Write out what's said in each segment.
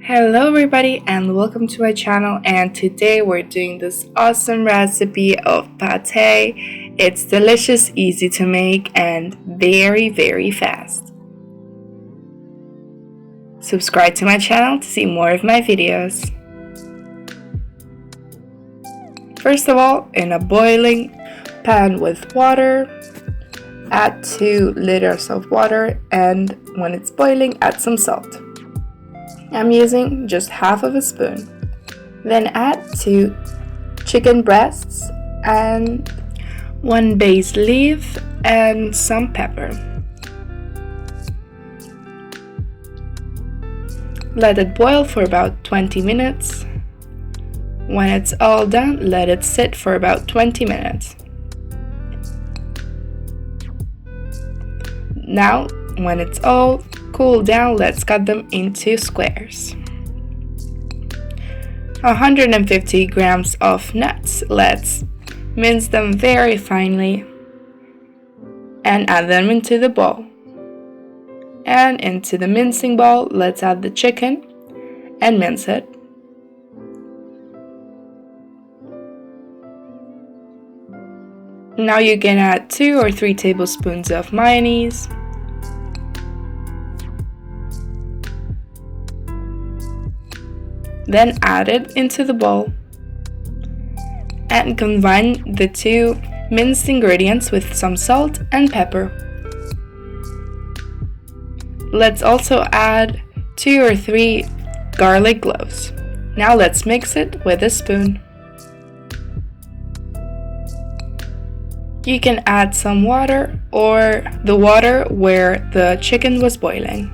Hello everybody and welcome to my channel, and today we're doing this awesome recipe of pate. It's delicious, easy to make, and very fast. Subscribe to my channel to see more of my videos. First of all, in a boiling pan with water, add 2 liters of water, and when it's boiling, add some salt. I'm using just half of a spoon. Then add 2 chicken breasts and 1 basil leaf and some pepper. Let it boil for about 20 minutes. When it's all done, let it sit for about 20 minutes. Now, when it's all cooled down, let's cut them into squares. 150 grams of nuts. Let's mince them very finely and add them into the bowl. And into the mincing bowl, let's add the chicken and mince it. Now you can add 2 or 3 tablespoons of mayonnaise. Then add it into the bowl and combine the 2 minced ingredients with some salt and pepper. Let's also add 2 or 3 garlic cloves. Now let's mix it with a spoon. You can add some water or the water where the chicken was boiling.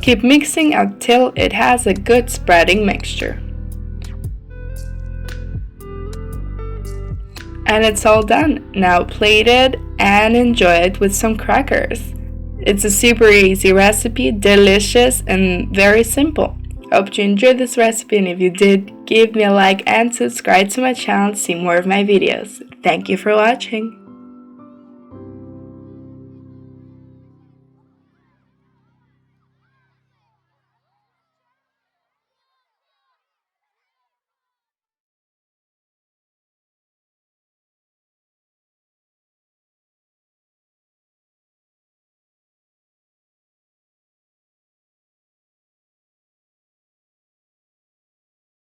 Keep mixing until it has a good spreading mixture. And it's all done. Now plate it and enjoy it with some crackers. It's a super easy recipe, delicious and very simple. Hope you enjoyed this recipe, and if you did, give me a like and subscribe to my channel to see more of my videos. Thank you for watching.